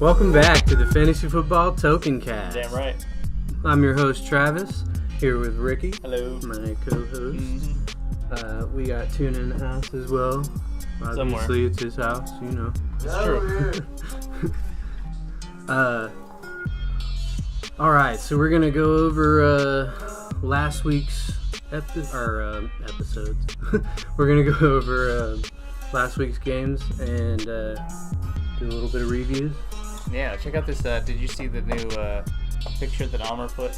Welcome back to the Fantasy Football TokeNCast. Damn right. I'm your host, Travis, here with Ricky. Hello. My co-host. Mm-hmm. We got Tuna in the house as well. Obviously, it's his house, you know. That's true. Alright, so we're going to go over last week's episodes. We're going to go over last week's games and do a little bit of reviews. Yeah, check out this. Did you see the new picture that Amr put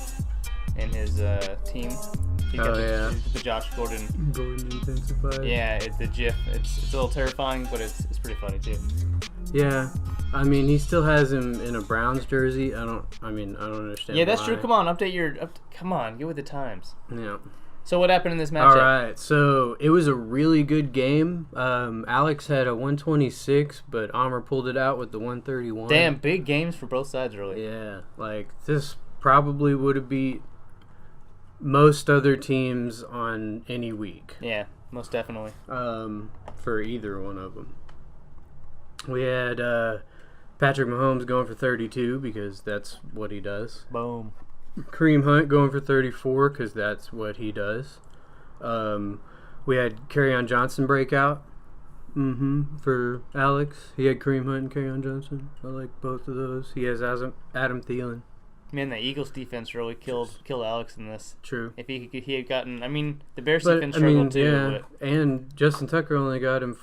in his team? The Josh Gordon intensified. Yeah, the GIF. It's a little terrifying, but it's pretty funny too. Yeah, I mean he still has him in a Browns jersey. I don't understand. Yeah, that's why. true. Come on, come on, get with the times. Yeah. So what happened in this matchup? All right, so it was a really good game. Alex had a 126, but Amr pulled it out with the 131. Damn, big games for both sides, really. Yeah, like this probably would have beat most other teams on any week. Yeah, most definitely. For either one of them. We had Patrick Mahomes going for 32 because that's what he does. Boom. Kareem Hunt going for 34 because that's what he does. We had Kerryon Johnson breakout for Alex. He had Kareem Hunt and Kerryon Johnson. I like both of those. He has Adam Thielen. Man, the Eagles defense really killed Alex in this. True. If he had gotten, the Bears defense struggled too. Yeah, but. And Justin Tucker only got Amr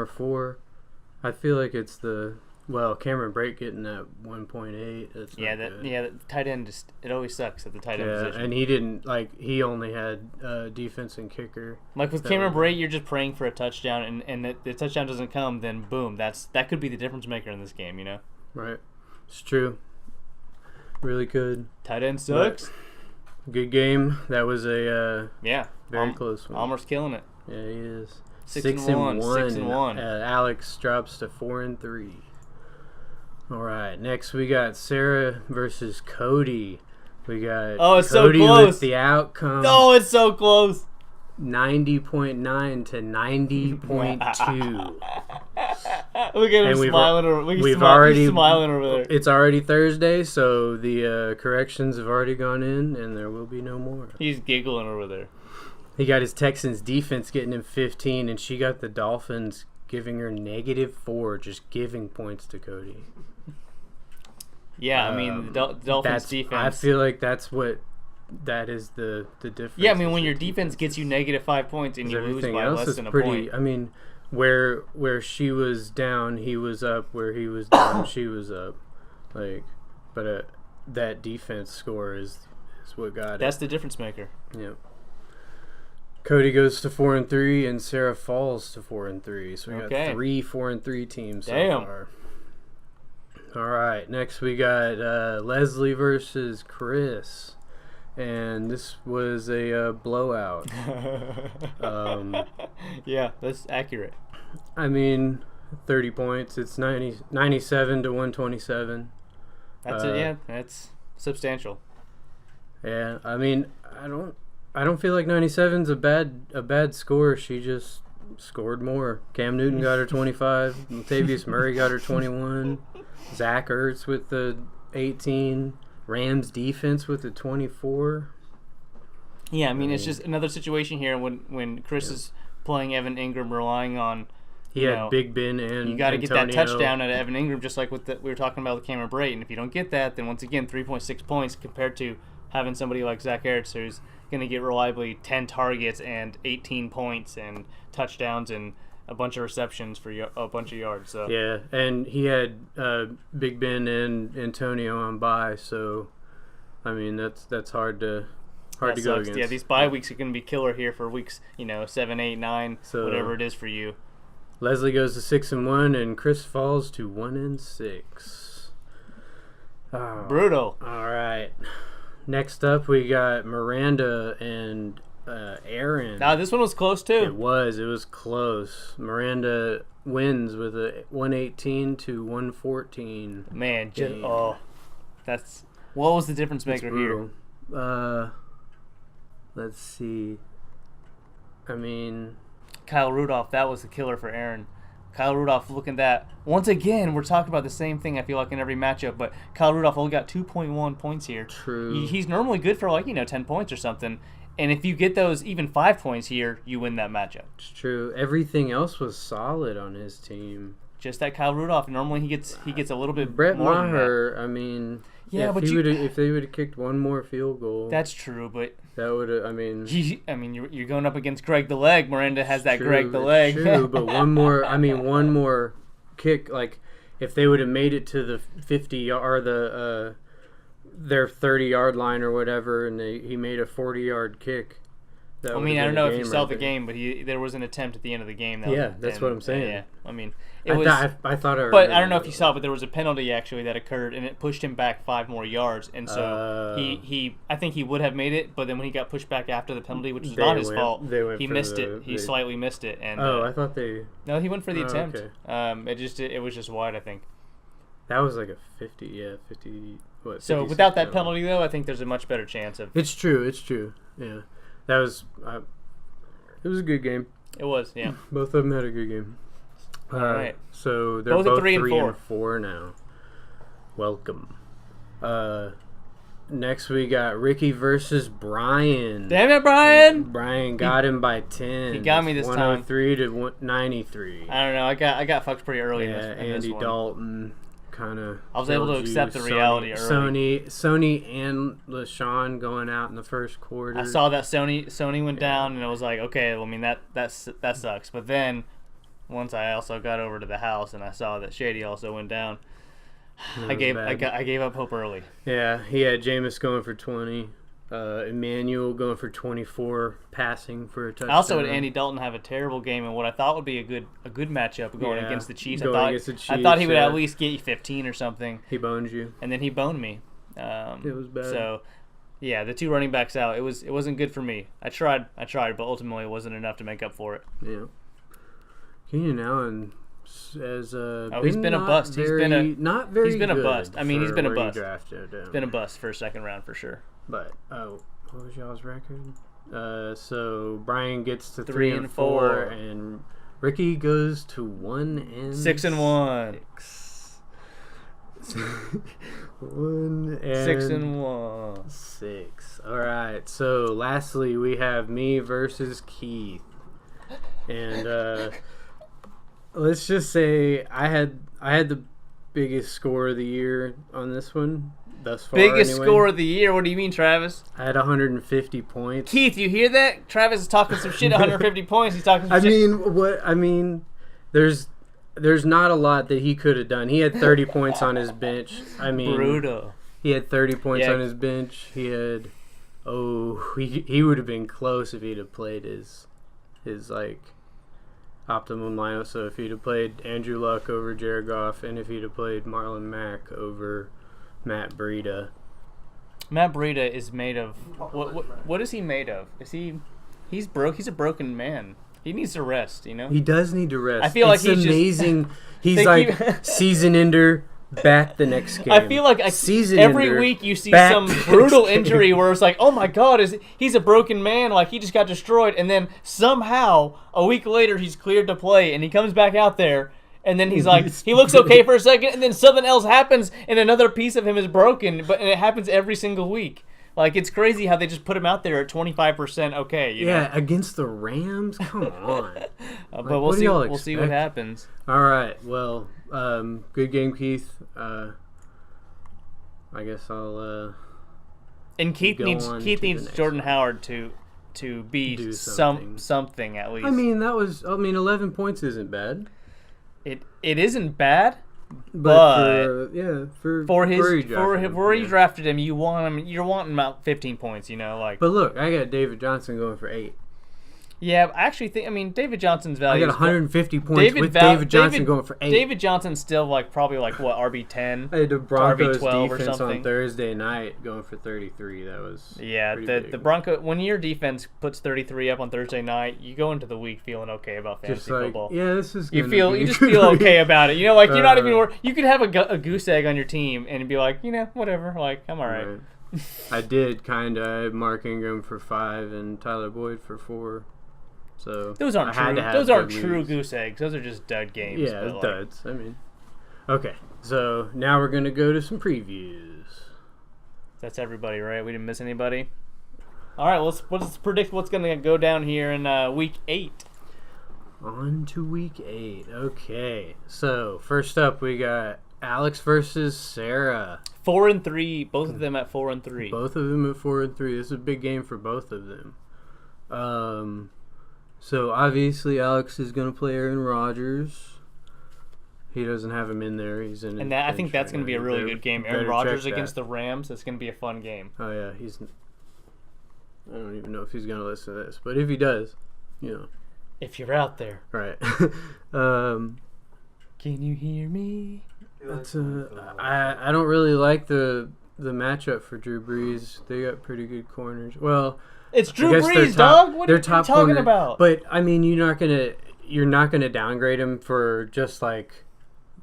4. I feel like it's Cameron Brate getting that 1.8. The tight end it always sucks at the tight end position. And he didn't he only had defense and kicker. Like with Cameron Brate, you're just praying for a touchdown, and the touchdown doesn't come, then boom, that could be the difference maker in this game, you know. Right, it's true. Really good. Tight end sucks. Good game. That was a very close one. Almost killing it. Yeah, he is. 6-1. 6-1. Alex drops to 4-3. All right, next we got Sarah versus Cody. We got it's Cody so close. with the outcome. Oh, it's so close. 90.9 to 90.2. Look at him smiling over. He's smiling over there. It's already Thursday, so the corrections have already gone in, and there will be no more. He's giggling over there. He got his Texans defense getting him 15, and she got the Dolphins giving her -4, just giving points to Cody. Yeah, the Dolphins defense. I feel like that is the difference. Yeah, when your defense gets you -5 points and you lose by less than a point. Where she was down, he was up. Where he was down, she was up. But that defense score is what got it. That's the difference maker. Yep. Cody goes to 4-3, and Sarah falls to 4-3. So we got 3 4-3 teams so far. All right, next we got Leslie versus Chris, and this was a blowout. Yeah, that's accurate. 30 points. It's 97 to 127. That's substantial. Yeah, I don't feel like 97's a bad score. She just scored more. Cam Newton got her 25. Latavius Murray got her 21. Zach Ertz with the 18. Rams defense with the 24. Yeah, it's just another situation here when Chris is playing Evan Ingram, relying on he had Big Ben and you got to get that Antonio. touchdown out of Evan Ingram, just like we were talking about with Cameron Brate. And if you don't get that, then once again 3.6 points compared to having somebody like Zach Ertz who's going to get reliably 10 targets and 18 points and touchdowns and a bunch of receptions for a bunch of yards. So. Yeah, and he had Big Ben and Antonio on bye, so that's hard to go against. Yeah, these bye weeks are going to be killer here for weeks 7, 8, 9, whatever it is for you. Leslie goes to 6-1, and Chris falls to 1-6. Oh, brutal. All right. Next up, we got Miranda and Aaron. Now, this one was close, too. It was close. Miranda wins with a 118 to 114. Man, that's... What was the difference maker here? Let's see. Kyle Rudolph, that was the killer for Aaron. Kyle Rudolph looking that. Once again, we're talking about the same thing, I feel like, in every matchup, but Kyle Rudolph only got 2.1 points here. True. He's normally good for, 10 points or something. And if you get those even 5 points here, you win that matchup. It's true. Everything else was solid on his team. Just that Kyle Rudolph. Normally he gets a little bit Brett more Maher, than that. I mean, yeah, if they would have kicked one more field goal. That's true, but that would have, you're going up against Greg the Leg. Miranda has that Greg the Leg. True, but one more kick, like if they would have made it to the 50 or their 30-yard line or whatever, and he made a 40-yard kick. I don't know if you saw the game, but there was an attempt at the end of the game. That's what I'm saying. Yeah, I thought but I don't know if you saw, but there was a penalty actually that occurred, and it pushed him back 5 more yards, and so I think he would have made it, but then when he got pushed back after the penalty, which was not his fault, he missed it. He slightly missed it, and I thought they. No, he went for the attempt. Okay. It was just wide, I think. That was like a 50. What? So without that penalty, though, I think there's a much better chance of. It's true. Yeah, that was. It was a good game. It was, yeah. Both of them had a good game. All right. So they're both 3 and 4 now. Welcome. Next we got Ricky versus Brian. Damn it, Brian! Brian got him by 10. He got me this time. 103 to 93. I don't know. I got fucked pretty early in this one. Andy Dalton kind of. I was able to accept the reality early. Sony and LaShawn going out in the first quarter. I saw that Sony went down, and I was like, okay, well, I mean that sucks. But then once I also got over to the house and I saw that Shady also went down, I gave up hope early. Yeah, he had Jameis going for 20, Emmanuel going for 24, passing for a touchdown. I also had Andy Dalton have a terrible game in what I thought would be a good matchup going against the Chiefs. I thought he would at least get you 15 or something. He boned you, and then he boned me. It was bad. So, yeah, the 2 running backs out. It wasn't good for me. I tried, but ultimately it wasn't enough to make up for it. Yeah. Keenan Allen has he's been a bust. He's been a bust. I mean, he's been a bust. He's been a bust for a second round for sure. But what was y'all's record? So Brian gets to 3 and 4, and Ricky goes to 1 and 6 and 1. 1 and 6 and 1. 6. All right. So lastly, we have me versus Keith, and let's just say I had the biggest score of the year on this one thus far. Biggest score of the year? What do you mean, Travis? I had 150 points. Keith, you hear that? Travis is talking some shit. 150 points. He's talking some shit. There's not a lot that he could have done. He had 30 points on his bench. Brutal. He had 30 points on his bench. He had he would have been close if he'd have played his like optimum lineup. So if he'd have played Andrew Luck over Jared Goff, and if he'd have played Marlon Mack over Matt Breida. Matt Breida is made of what is he made of? He's a broken man. He needs to rest, you know? He does need to rest. I feel like he's amazing. He's like season ender, back the next game. I feel like every week you see some brutal injury where it's like, oh my God, he's a broken man, like he just got destroyed, and then somehow a week later he's cleared to play, and he comes back out there, and then he's like, he looks okay for a second, and then something else happens, and another piece of him is broken, and it happens every single week. Like, it's crazy how they just put him out there at 25% okay. You know? Against the Rams? Come on. But we'll see what happens. All right. Well, good game, Keith. I guess I'll and Keith needs Jordan Howard to be something at least. 11 points isn't bad. It isn't bad. But where you drafted him, you're wanting about 15 points, you know, like. But look, I got David Johnson going for 8. Yeah, I actually think David Johnson's value. I got 150 points with David Johnson going for 8. David Johnson's still probably what, RB10. I had the Broncos RB12 or defense something on Thursday night going for 33. That was the Bronco. When your defense puts 33 up on Thursday night, you go into the week feeling okay about fantasy football. Yeah, this is. You just feel okay about it. You know, like you're not even. You could have a goose egg on your team and be like, you know, whatever. Like I'm all right. I did kind of. I had Mark Ingram for 5 and Tyler Boyd for 4. So those aren't I had true. to have Those aren't good true leads. goose eggs. Those are just dud games. Yeah, but, like, duds. I mean, okay. So now we're gonna go to some previews. that's everybody, right? We didn't miss anybody. All right, let's predict what's going to go down here in week 8. On to week 8. Okay. So first up, we got Alex versus Sarah. 4-3, both of them at 4-3. Both of them at 4-3. This is a big game for both of them. So obviously Alex is going to play Aaron Rodgers. He doesn't have him in there. He's in. And I think that's going to be a really good game. Aaron Rodgers against the Rams. That's going to be a fun game. Oh yeah, I don't even know if he's going to listen to this, but if he does, If you're out there, right. Can you hear me? That's I don't really like the matchup for Drew Brees. They got pretty good corners. Well, it's Drew Brees, dog. What are you talking corner, about? But I mean, you're not gonna downgrade him for just like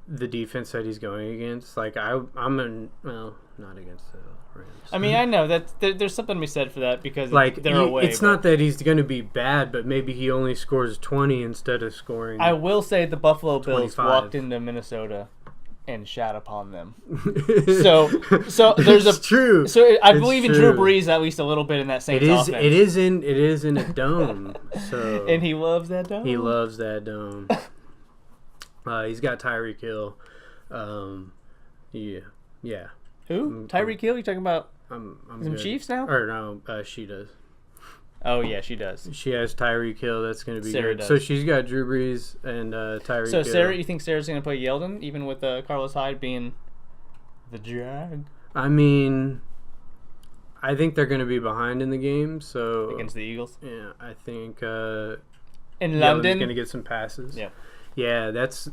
the defense that he's going against. Like not against the Rams. I mean, I know that there's something to be said for that because like they're away. It's not that he's going to be bad, but maybe he only scores 20 instead of scoring. I will say the Buffalo Bills 25. walked into Minnesota and shat upon them. So there's It's true. So I It's believe in true. Drew Brees at least a little bit in that Saints offense. It is in a dome. So and he loves that dome. He loves that dome. He's got Tyreek Hill. Yeah. Who? Tyreek Hill? You talking about I'm some good. Chiefs now? Or no, she does. Oh yeah, she does. She has Tyreek Hill. That's going to be Sarah good. does. So she's got Drew Brees and Tyreek So Hill. Sarah, you think Sarah's going to play Yeldon even with Carlos Hyde being the Jag I mean, I think they're going to be behind in the game. So against the Eagles yeah, I think in Yeldon's London? going to get some passes. Yeah. Yeah, that's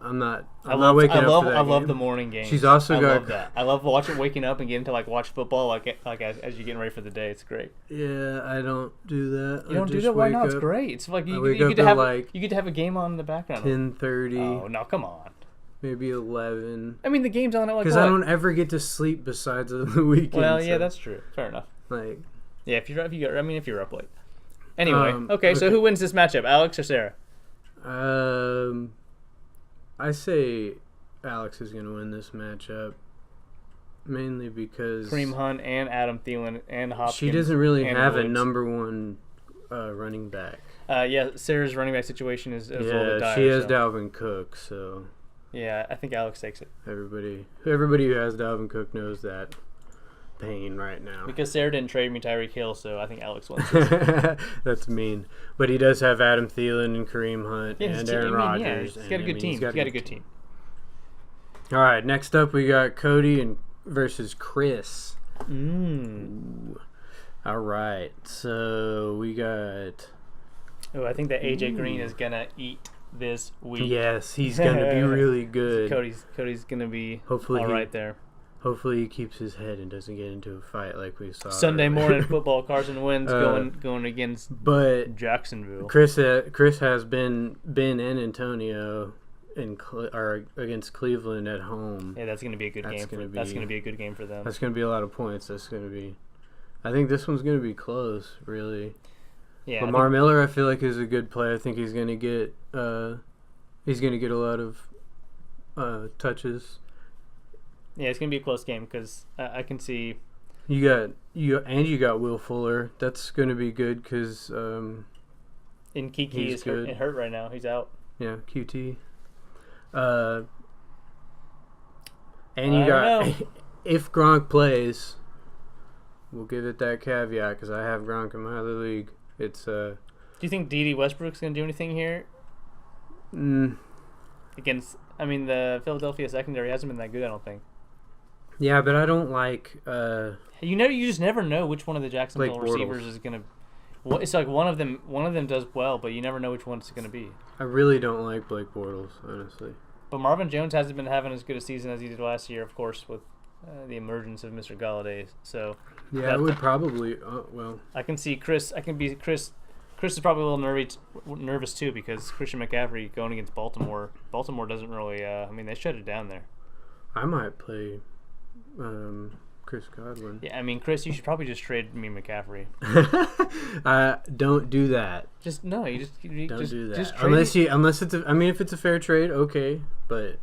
I'm not I waking up for that. love game. the morning game. She's also I got. love that. I love waking up and getting to watch football as you're getting ready for the day. It's great. Yeah, I don't do that. You don't do that? Why not? It's great. It's like you get to have a game on in the background. 10:30. Oh no, come on. Maybe 11. I mean, the game's on at Because I don't ever get to sleep besides of the weekend. Well, yeah, that's true. Fair enough. Yeah, if you're up late. Anyway, okay. So who wins this matchup, Alex or Sarah? I say Alex is going to win this matchup, mainly because Kareem Hunt and Adam Thielen and Hopkins. She doesn't really have Woods. a number one running back. Yeah, Sarah's running back situation is a little bit dire. She has Dalvin Cook, so yeah, I think Alex takes it. Everybody who has Dalvin Cook knows that pain right now. Because Sarah didn't trade me Tyreek Hill, so I think Alex wins this. That's mean. But he does have Adam Thielen and Kareem Hunt and Aaron Rodgers. Yeah, he's got a good team. He's got a good team. All right, next up we got Cody versus Chris. Ooh. All right, so we got... Oh, I think that AJ Green is going to eat this week. Yes, he's going to be really good. Cody's going to be all right there. Hopefully he keeps his head and doesn't get into a fight like we saw Sunday morning football. Carson Wentz going against Jacksonville. Chris has been in Antonio against Cleveland at home. Yeah, that's going to be a good game. That's going to be a good game for them. That's going to be a lot of points. I think this one's going to be close, really. Yeah, Lamar Miller, I feel like, is a good player. I think he's going to get a lot of touches. Yeah, it's gonna be a close game because I can see. You got Will Fuller. That's gonna be good because. And Kiki is hurt right now. He's out. Yeah, QT. And you got if Gronk plays, we'll give it that caveat because I have Gronk in my other league. It's. Do you think D.D. Westbrook's gonna do anything here? Against, the Philadelphia secondary hasn't been that good. I don't think. Yeah, but I don't like. You just never know which one of the Jacksonville receivers is gonna. It's like one of them does well, but you never know which one it's gonna be. I really don't like Blake Bortles, honestly. But Marvin Jones hasn't been having as good a season as he did last year, of course, with the emergence of Mr. Galladay. So yeah, I would probably. Well, I can see Chris. Chris is probably a little nervous too because Christian McCaffrey going against Baltimore. Baltimore doesn't really. They shut it down there. I might play Chris Godwin. Yeah, I mean, Chris, you should probably just trade me McCaffrey. Don't do that. Just no, you Don't just do that. Just trade Unless it's if it's a fair trade, okay. But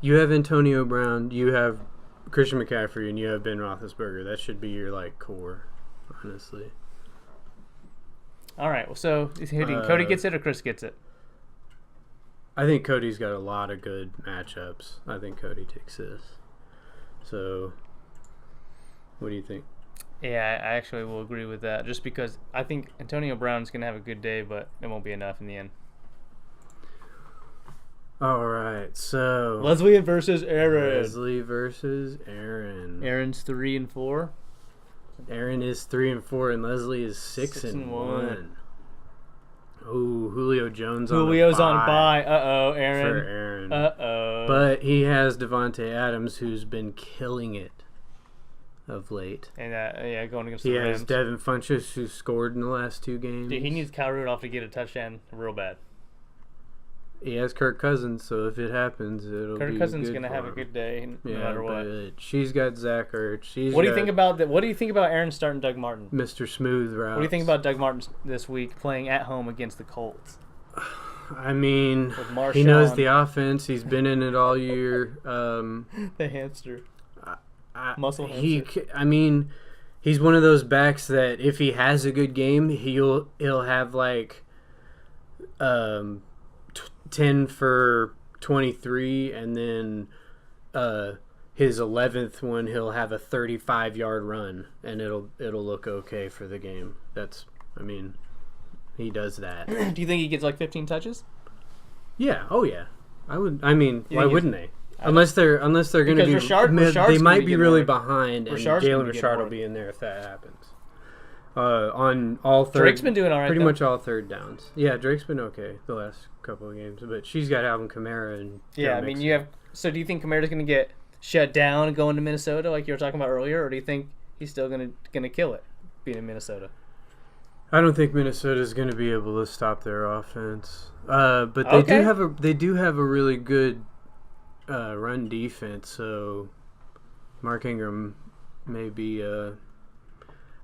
you have Antonio Brown, you have Christian McCaffrey, and you have Ben Roethlisberger. That should be your core, honestly. All right. Well, so Cody gets it or Chris gets it? I think Cody's got a lot of good matchups. I think Cody takes this. So, what do you think? Yeah, I actually will agree with that. Just because I think Antonio Brown's gonna have a good day, but it won't be enough in the end. All right, so Leslie versus Aaron. Leslie versus Aaron. Aaron's 3-4. Aaron is 3-4, and Leslie is 6-1. Oh, Julio's on bye. Aaron. For Aaron. But he has Devontae Adams, who's been killing it of late. And going against he the Rams. He has Devin Funchess, who scored in the last 2 games. Dude, he needs Kyle Rudolph to get a touchdown real bad. He has Kirk Cousins, so if it happens, it'll Kirk be Cousins good gonna have a good day no matter what. But she's got Zach Ertz. What do you think about that? What do you think about Aaron starting Doug Martin? Mr. Smooth routes. What do you think about Doug Martin this week playing at home against the Colts? I mean, he knows the offense. He's been in it all year. The hamster. Muscle hamster. He's one of those backs that if he has a good game, he'll have 10 for 23, and then his 11th one he'll have a 35-yard run, and it'll look okay for the game. He does that. Do you think he gets 15 touches? Yeah. Oh yeah. I would. Why wouldn't they? Unless they're going to be. Rashard's they might be really behind, and Rashard's Jalen Richard will be in there if that happens. On all third. Drake's been doing all right. Pretty much all third downs. Yeah, Drake's been okay the last couple of games, but she's got Alvin Kamara and. Yeah, you have. So do you think Kamara's going to get shut down and go into Minnesota like you were talking about earlier, or do you think he's still going to kill it being in Minnesota? I don't think Minnesota's going to be able to stop their offense, but they do have a really good run defense. So Mark Ingram may be.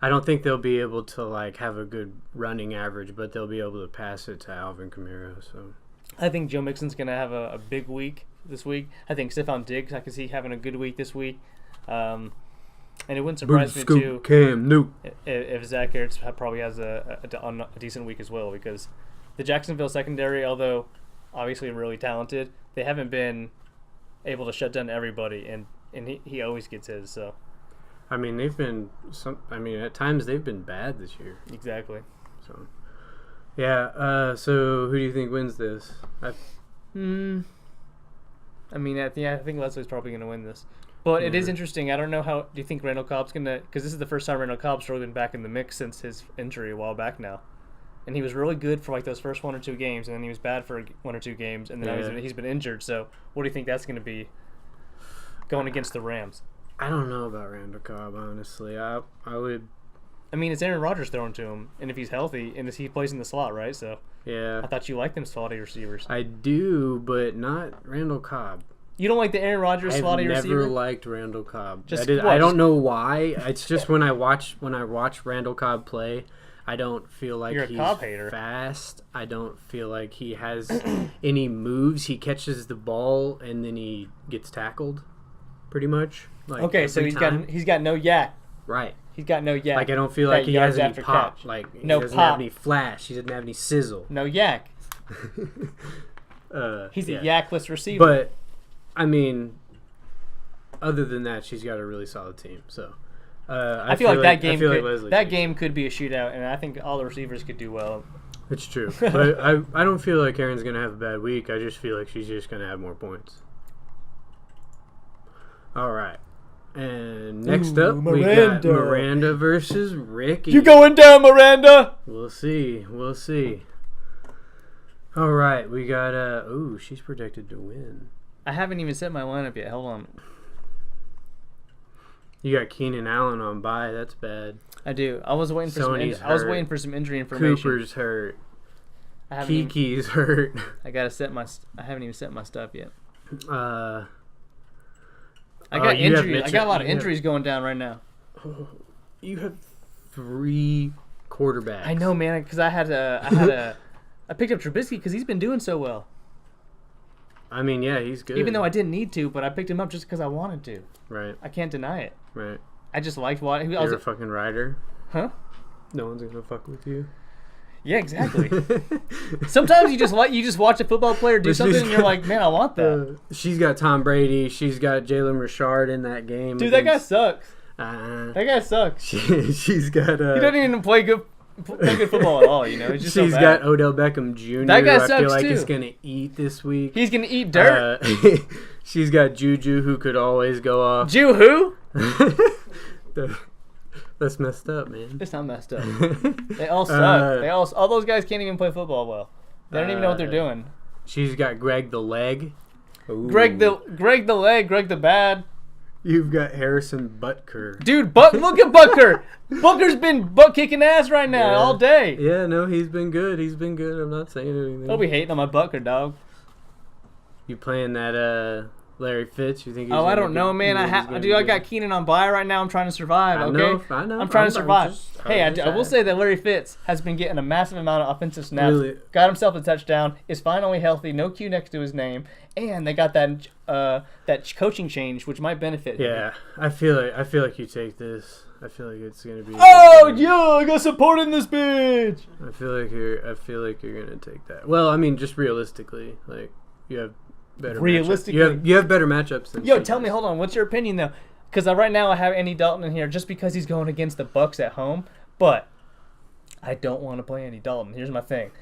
I don't think they'll be able to have a good running average, but they'll be able to pass it to Alvin Kamara. So I think Joe Mixon's going to have a big week this week. I think Stephon Diggs, I can see having a good week this week. And it wouldn't surprise me too Cam Newton. if Zach Ertz probably has a decent week as well, because the Jacksonville secondary, although obviously really talented, they haven't been able to shut down everybody, and he always gets his. So they've been at times they've been bad this year. Exactly. So yeah. So who do you think wins this? I think Leslie's probably going to win this. But it is interesting. I don't know how. Do you think Randall Cobb's going to? Because this is the first time Randall Cobb's really been back in the mix since his injury a while back now, and he was really good for those first 1 or 2 games, and then he was bad for 1 or 2 games, and then now he's been injured. So what do you think that's going to be going against the Rams? I don't know about Randall Cobb, honestly. I would. It's Aaron Rodgers throwing to him, and if he's healthy, and he plays in the slot, right? So yeah, I thought you liked them slotty receivers. I do, but not Randall Cobb. You don't like the Aaron Rodgers slotty receiver? I've never liked Randall Cobb. I don't know why. It's just when I watch Randall Cobb play, I don't feel like he's Cobb hater. Fast. I don't feel like he has any moves. He catches the ball and then he gets tackled, pretty much. Okay, so he's got no yak. Right. He's got no yak. I don't feel like he has any pop. Catch. He doesn't have any flash. He doesn't have any sizzle. No yak. He's a yakless receiver. But other than that, she's got a really solid team. So I feel like that game could be a shootout, and I think all the receivers could do well. It's true, but I don't feel like Aaron's gonna have a bad week. I just feel like she's just gonna have more points. All right, and next up we got Miranda versus Ricky. You going down, Miranda? We'll see. All right, we got she's projected to win. I haven't even set my lineup yet. Hold on. You got Keenan Allen on bye. That's bad. I do. I was waiting for some injury information. Cooper's hurt. Kiki's hurt. I haven't even set my stuff yet. I got you have injuries. I got a lot of injuries going down right now. You have 3 quarterbacks. I know, man, because I picked up Trubisky because he's been doing so well. I mean, yeah, he's good. Even though I didn't need to, but I picked him up just because I wanted to. Right. I can't deny it. Right. I just liked what You're a fucking rider. Huh? No one's gonna fuck with you. Yeah, exactly. Sometimes you just watch a football player do something and you're like, man, I want that. She's got Tom Brady. She's got Jalen Richard in that game. Dude, that guy sucks. That guy sucks. She's got. He doesn't even play good football at all. You know, he's just she's so got Odell Beckham Jr. That guy I sucks feel like too. he's gonna eat this week. He's gonna eat dirt. She's got Juju, who could always go off. Jew who? That's messed up, man. It's not messed up. They all suck. All those guys can't even play football well. They don't even know what they're doing. She's got Greg the Leg. Ooh. Greg the Leg, Greg the Bad. You've got Harrison Butker. Dude, look at Butker. Butker's been butt kicking ass right now all day. Yeah, no, he's been good. He's been good. I'm not saying anything. Don't be hating on my Butker, dog. You playing that Larry Fitz? You think? He's I don't know, man. I got Keenan on bye right now. I'm trying to survive. Okay, I know. I'm trying to survive. I will say that Larry Fitz has been getting a massive amount of offensive snaps. Really? Got himself a touchdown. Is finally healthy. No Q next to his name, and they got that coaching change, which might benefit him. Yeah, I feel like you take this. I feel like it's gonna be. Oh, yo! I got support in this bitch. I feel like you're gonna take that. Well, I mean, just realistically, like you have better. Realistically, you have better matchups than. Yo, tell me, hold on. What's your opinion though? Because right now I have Andy Dalton in here just because he's going against the Bucks at home, but I don't want to play Andy Dalton. Here's my thing: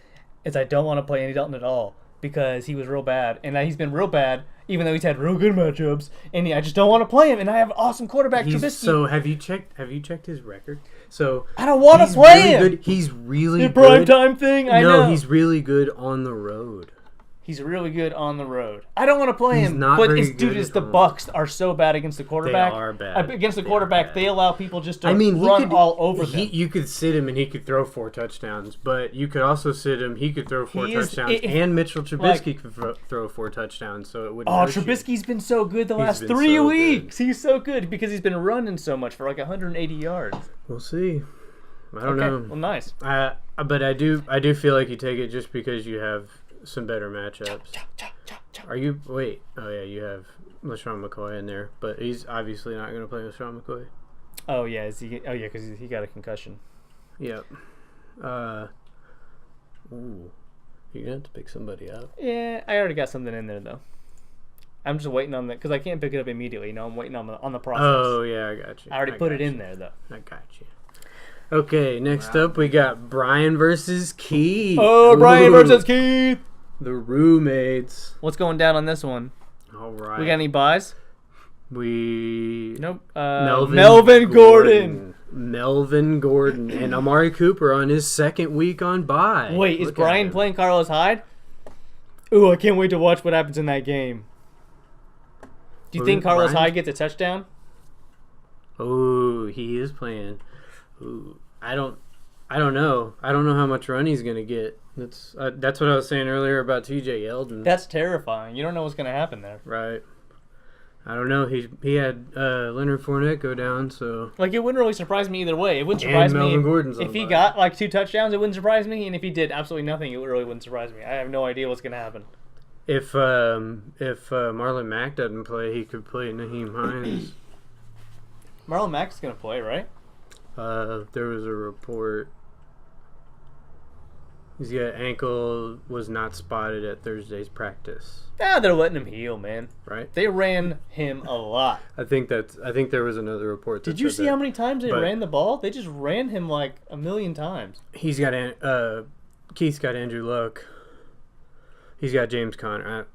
I don't want to play Andy Dalton at all because he was real bad, and he's been real bad. Even though he's had real good matchups, and I just don't want to play him. And I have an awesome quarterback, Trubisky. So have you checked his record? So I don't want to play him. Good. He's really the prime time thing. I know. No, he's really good on the road. He's really good on the road. I don't want to play him. Not but very good the Bucks are so bad against the quarterback. They are bad. Against the quarterback, they allow people just to run all over them. You could sit him and he could throw 4 touchdowns, but you could also sit him. He could throw 4 touchdowns, and Mitchell Trubisky could throw 4 touchdowns. So it wouldn't. Trubisky's been so good the last 3 weeks. He's so good because he's been running so much for like 180 yards. We'll see. I don't know. Well, nice. But I do feel like you take it just because you have some better matchups. Are you? Wait. Oh yeah, you have LaShawn McCoy in there, but he's obviously not going to play LaShawn McCoy. Oh yeah, because he got a concussion. Yep. Ooh, you're gonna have to pick somebody up. Yeah, I already got something in there though. I'm just waiting on that because I can't pick it up immediately. You know, I'm waiting on the process. Oh yeah, I got you. I already put it in there though. I got you. Okay, next up we got Brian versus Keith. Oh, Brian versus Keith. The roommates. What's going down on this one? All right. We got any buys? Nope. Melvin Gordon. Melvin Gordon and Amari Cooper on his second week on bye. Wait, is Brian playing Carlos Hyde? Ooh, I can't wait to watch what happens in that game. Do you think Carlos Hyde gets a touchdown? Oh, he is playing. Ooh, I don't know. I don't know how much run he's gonna get. That's what I was saying earlier about T.J. Yeldon. That's terrifying. You don't know what's gonna happen there. Right. I don't know. He had Leonard Fournette go down, so like it wouldn't really surprise me either way. It wouldn't surprise me if he got like 2 touchdowns. It wouldn't surprise me, and if he did absolutely nothing, it really wouldn't surprise me. I have no idea what's gonna happen. If Marlon Mack doesn't play, he could play Naheem Hines. Marlon Mack's gonna play, right? There was a report. His ankle was not spotted at Thursday's practice. They're letting him heal, man. Right? They ran him a lot. I think there was another report. Did you see how many times they ran the ball? They just ran him like a million times. He's got Keith's got Andrew Luck. He's got James Conner.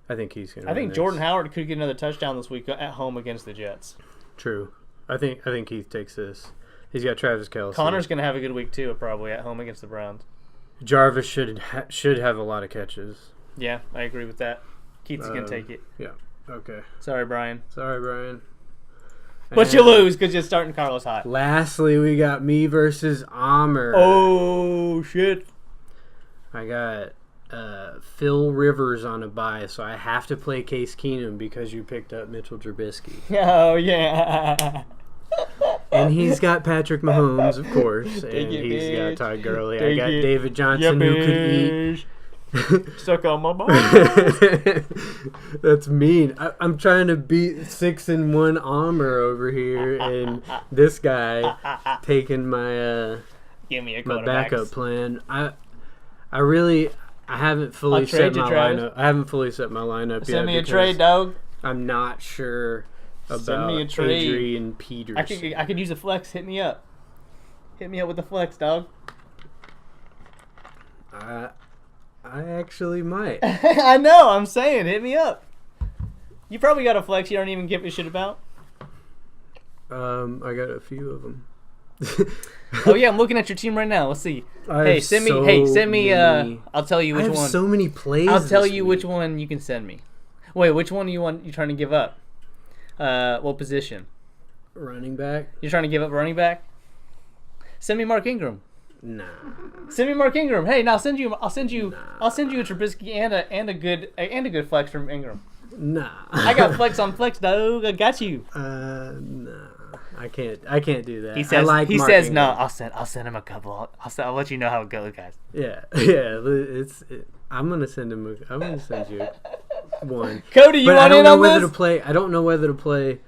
I think he's gonna. I think Jordan Howard could get another touchdown this week at home against the Jets. True. I think Keith takes this. He's got Travis Kelce. Connor's gonna have a good week too, probably at home against the Browns. Jarvis should have a lot of catches. Yeah, I agree with that. Keith's gonna take it. Yeah. Okay. Sorry, Brian. But you lose because you're starting Carlos Hyde. Lastly, we got me versus Amr. Oh shit! I got Phil Rivers on a bye, so I have to play Case Keenum because you picked up Mitchell Trubisky. Oh, yeah. And he's got Patrick Mahomes, of course, Take and it, he's bitch. got Todd Gurley. Take I got it. David Johnson, who could eat. Suck on my balls. That's mean. I'm trying to beat 6-1 Armor over here, and this guy taking my Give me a my quarterback. backup plan. I haven't fully I'll set trade you, my Travis. lineup. I haven't fully set my lineup yet. Send me a because trade, dog. I'm not sure Send about me a trade. Adrian Peters. I could use a flex. Hit me up. Hit me up with the flex, dog. I actually might. I know. I'm saying, hit me up. You probably got a flex you don't even give a shit about. I got a few of them. Oh yeah, I'm looking at your team right now. Let's see. Send me. I'll tell you which I have one. so many plays. I'll tell this you week. which one you can send me. Wait, which one you trying to give up? What position? Running back? You're trying to give up running back? Send me Mark Ingram. Nah. Send me Mark Ingram. Hey, now I'll send you a Trubisky and a good flex from Ingram. Nah. I got flex on flex, dog. I got you. Nah. I can't do that. He says Mark no. Ingram. I'll send him a couple. I'll let you know how it goes, guys. Yeah. I'm gonna send him. I'm gonna send you one. Cody, you But want in on this? I don't know whether to play.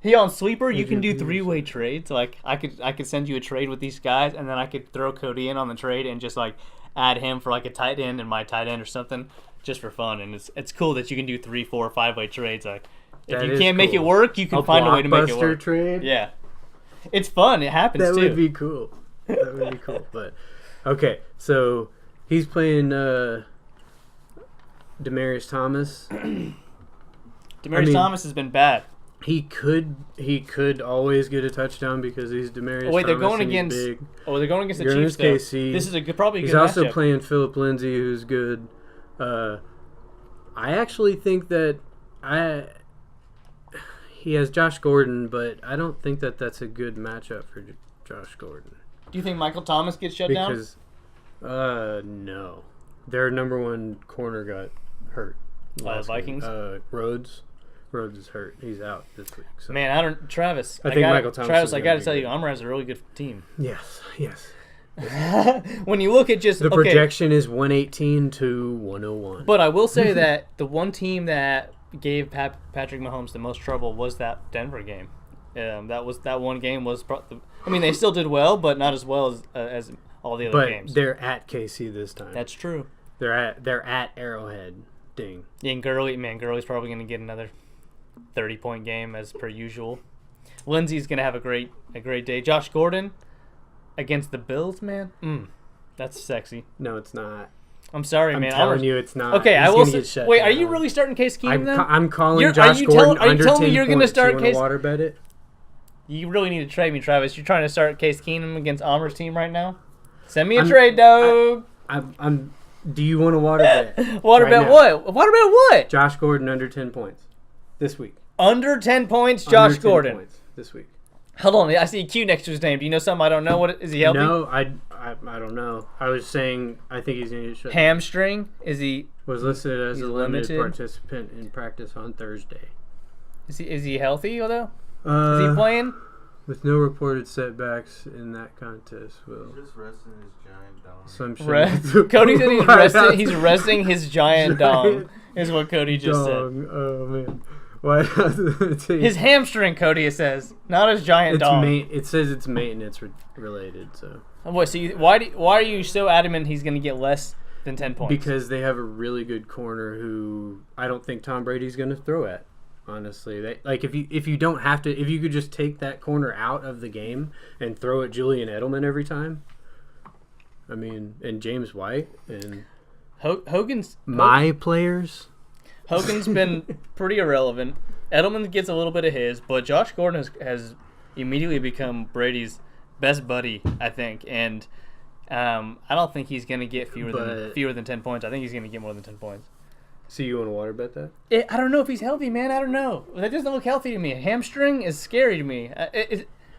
He on sleeper. You can do Adrian Peterson. 3-way trades. Like I could send you a trade with these guys, and then I could throw Cody in on the trade and just like add him for like a tight end and my tight end or something, just for fun. And it's cool that you can do 3, 4, 5-way trades. Like if That you is can't make it cool. work, you can find a way to make it Blockbuster work. trade. Yeah, it's fun. It happens That too. would be cool. That would be cool. But okay, so he's playing Demaryius Thomas. Demaryius Thomas has been bad. He could always get a touchdown because he's Demaryius. Oh wait, they're Thomas going and he's against. big. Oh, they're going against the You're Chiefs. against Though. KC. This is probably a good He's also matchup. playing Philip Lindsay, who's good. I actually think that he has Josh Gordon, but I don't think that that's a good matchup for Josh Gordon. Do you think Michael Thomas gets shut down? Because no, their number one corner got hurt. last Vikings? game. Rhodes is hurt. He's out this week. So. Man, Travis. I think Michael Thomas Travis, is I gonna got to be tell good. you, Umar has a really good team. Yes. When you look at just The projection is 118 to 101. But I will say that the one team that gave Patrick Mahomes the most trouble was that Denver game. That one game was. I mean, they still did well, but not as well as all the other games. But they're at KC this time. That's true. They're at Arrowhead. Ding. Yeah, and Gurley's probably going to get another 30-point game as per usual. Lindsey's going to have a great day. Josh Gordon against the Bills, man. That's sexy. No, it's not. I'm sorry, I'm man. telling you, it's not. Okay, He's I will gonna say. get shut Wait, are down. you really starting Case Keenum then? I'm calling You're- Josh are you Gordon are you under telling 10 me you're points. gonna start you Case? water bet it? You really need to trade me, Travis. You're trying to start Case Keenum against Amer's team right now? Send me a trade, dog. I'm. Do you want to water bet? Water right bet now? what? Water bet what? Josh Gordon under 10 points this week. Under 10 points, Under Josh 10 Gordon. points this week. Hold on, I see a Q next to his name. Do you know something I don't know? Is he healthy? No, I don't know. I was saying I think he's going to get shut down. Hamstring? Is he? Was listed as He's a limited limited? participant in practice on Thursday. Is he healthy though? Is he playing? With no reported setbacks in that contest, will Just resting his giant dong. assumption. Cody said Right out- he's resting his giant dong. Giant Is what Cody just said. dong. Oh man, why not the team? His hamstring, Cody says, not his giant It's dong. it says it's maintenance related, so What? So why are you so adamant he's going to get less than 10 points? because they have a really good corner who I don't think Tom Brady's going to throw at. Honestly, if you don't have to, if you could just take that corner out of the game and throw at Julian Edelman every time. I mean, and James White and Hogan's players. Hogan's been pretty irrelevant. Edelman gets a little bit of his, but Josh Gordon has immediately become Brady's best buddy, I think. And I don't think he's going to get fewer than 10 points. I think he's going to get more than 10 points. So you want to water bet that? I don't know if he's healthy, man. I don't know. That doesn't look healthy to me. A hamstring is scary to me.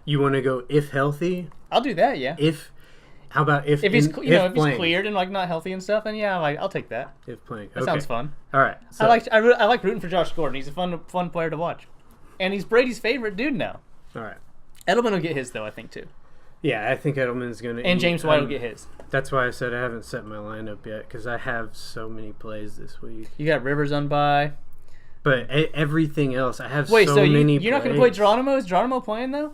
You want to go if healthy? I'll do that, yeah. How about if If he's in- if he's playing? cleared and like not healthy and stuff, then yeah, like I'll take that. If playing, That sounds fun. All right, so, I like rooting for Josh Gordon. He's a fun player to watch, and he's Brady's favorite dude now. all right. Edelman will get his though, I think too, Yeah, I think Edelman's gonna. and James White will get his. That's why I said I haven't set my lineup yet because I have so many plays this week. You got Rivers on bye. But everything else, I have Wait, so so many. you're not going to play Geronimo? Is Geronimo playing though?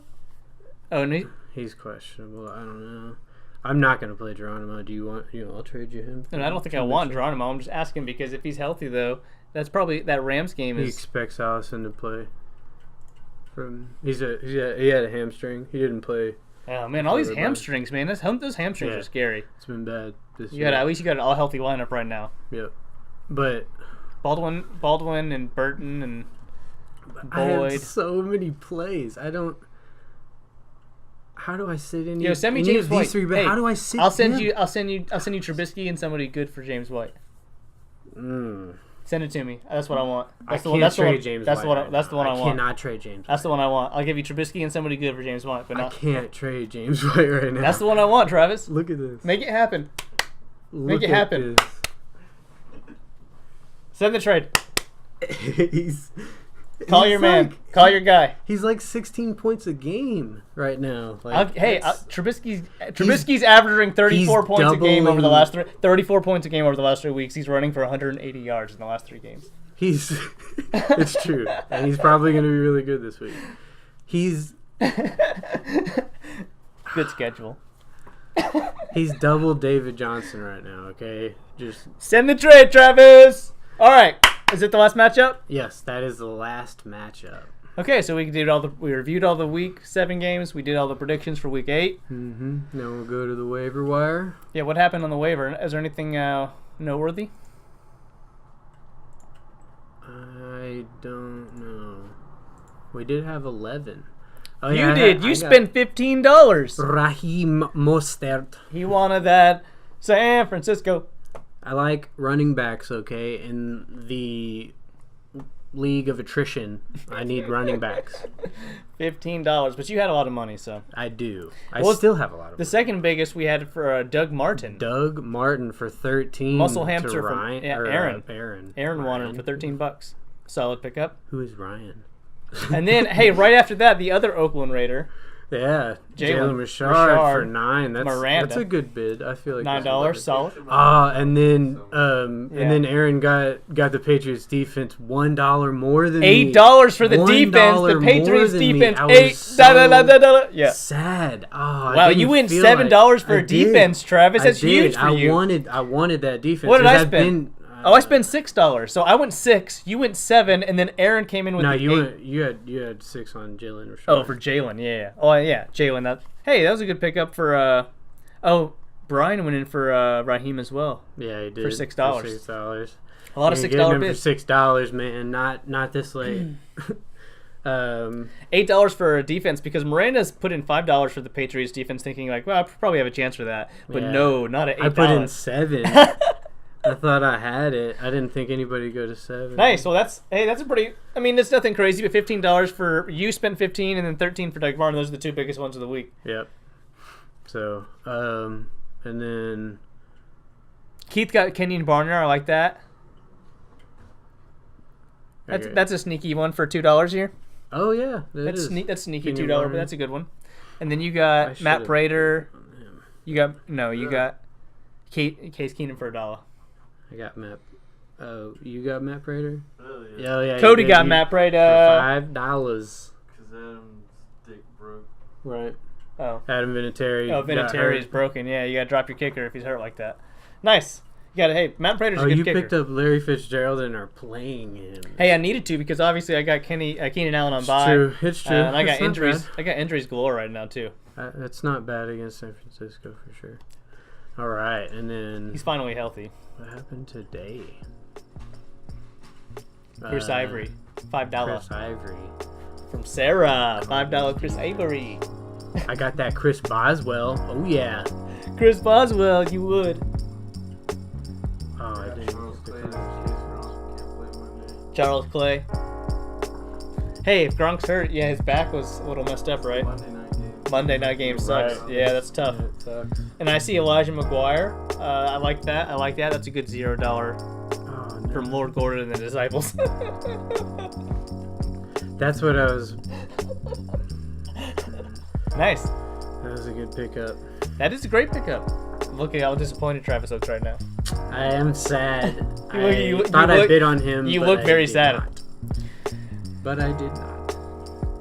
Oh, no. He's questionable. I don't know. I'm not going to play Geronimo. Do you want? I'll trade you him. And I don't think I want Geronimo. I'm just asking because if he's healthy though, that's probably that Rams game He is. expects Allison to play. He had a hamstring. He didn't play. Oh man, all these hamstrings, man. Those hamstrings are scary. It's been bad this You year. got at least you got an all healthy lineup right now. Yep. But Baldwin, and Burton and I have Boyd. so many plays. I don't. How do I sit in? Send me any James of White. these three? But Hey, how do I sit? I'll send him? you Trubisky and somebody good for James White. Send it to me. That's what I want. That's the one. That's the one. James That's the White one. right That's the one now. I I want. cannot trade James. That's the one I want. I'll give you Trubisky and somebody good for James White, but I not. can't trade James White right now. That's the one I want, Travis. Look at this. Make it happen. Look it at happen. this. Send the trade. Call he's your man. like- Call your guy. He's like 16 points a game right now. Like, Trubisky's averaging 34 he's points a game over the doubling- last 34 points a game over the last 3 weeks. He's running for 180 yards in the last 3 games. It's true, and he's probably going to be really good this week. He's Good schedule. he's double David Johnson right now. Okay, just Send the trade, Travis. All right. Is it the last matchup? yes, that is the last matchup. Okay, so we reviewed all the week 7 games. We did all the predictions for week 8. Now we'll go to the waiver wire. Yeah, what happened on the waiver? Is there anything noteworthy? I don't know. We did have 11. Oh, You yeah, did. You spent $15. Raheem Mostert. He wanted that San Francisco. I like running backs, okay? In the league of attrition, I need running backs. $15, but you had a lot of money, so. I do. Well, still have a lot of The money. second biggest we had for Doug Martin. Doug Martin for 13. Muscle to hamster from Ryan, Aaron. Aaron wanted him for $13. Solid pickup. Who is Ryan? And then, hey, right after that, the other Oakland Raider, Yeah, Jalen Jalen Richard for Richard, 9. Miranda. That's a good bid. I feel like $9, solid. And then Aaron got the Patriots defense $1 more than me. $8 for the $1 defense. The more Patriots than me. defense. I was $8. so Yeah. sad. Oh, Wow, you went $7 for a defense, Travis. That's huge for you. I wanted that defense. What did I 'cause spend? I spent $6. So I went 6. You went 7, and then Aaron came in with No, the 8. you had 6 on Jalen Richard. Oh, for Jalen, yeah. Oh, yeah, Jalen. That was a good pickup for. Brian went in for Raheem as well. Yeah, he did for $6. For $6. A lot of $6 bids. bids. For $6, man. Not this late. $8 for a defense because Miranda's put in $5 for the Patriots defense, thinking like, well, I probably have a chance for that. But Yeah. no, not at $8. I put in 7. I thought I had it. I didn't think anybody would go to 7. Nice. Well, that's a pretty. I mean, it's nothing crazy, but $15 for you spent 15, and then 13 for Doug Martin. Those are the 2 biggest ones of the week. Yep. So, and then Keith got Kenyon Barner. I like that. Okay. That's a sneaky one for $2 here. Oh yeah, That's sneaky Kenyon $2, Barner. but that's a good one. And then you I got should've Matt Prater. put it on him. You got Case Keenum for $1. I got Matt. Oh, you got Matt Prater? Oh, Oh yeah. Cody you got did. Matt For Prater. $5. Because Adam's dick broke. Right. Oh, Adam Vinatieri. oh, got Vinatieri is hurt. broken. Yeah, you got to drop your kicker if he's hurt like that. Nice. You got to. Hey, Matt Prater's Oh, a good you kicker. picked up Larry Fitzgerald and are playing him. Hey, I needed to because obviously I got Keenan Allen on It's bye. true. It's true. And I got It's not injuries. bad. I got injuries galore right now too. That's not bad against San Francisco for sure. All right, and then He's finally healthy. what happened today? Chris Ivory, $5 Chris Ivory. from Sarah. $5 Chris Ivory. I got that Chris Boswell. Oh yeah. Chris Boswell, you would. Oh, I didn't. Charles get Clay the is cards. case Gronk can't play Monday. Charles Clay. Hey, if Gronk's hurt, yeah, his back was a little messed up, right? Monday night game. Monday night game sucks. Right. Yeah, that's tough. Yeah, it sucks. And I see Elijah McGuire. I like that. That's a good $0 Oh, no. from Lord Gordon and the Disciples. That's what I was. Nice. That was a good pickup. That is a great pickup. Look at how disappointed Travis looks right now. I am sad. You look- I thought you I look- bid on him. you but look I very did sad. not. But I did not.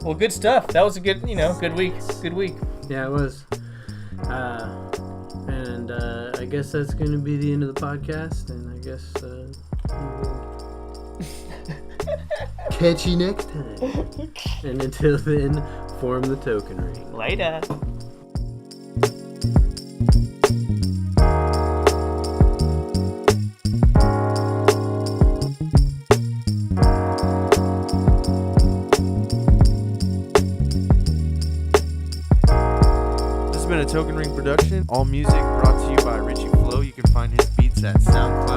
Well, good stuff. That was a good, good week. Good week. Yeah, it was. And I guess that's going to be the end of the podcast. And I guess we'll catch you next time. And until then, form the token ring. Later. This has been a Token Ring production. All music brought to you by Richie Flo. You can find his beats at SoundCloud.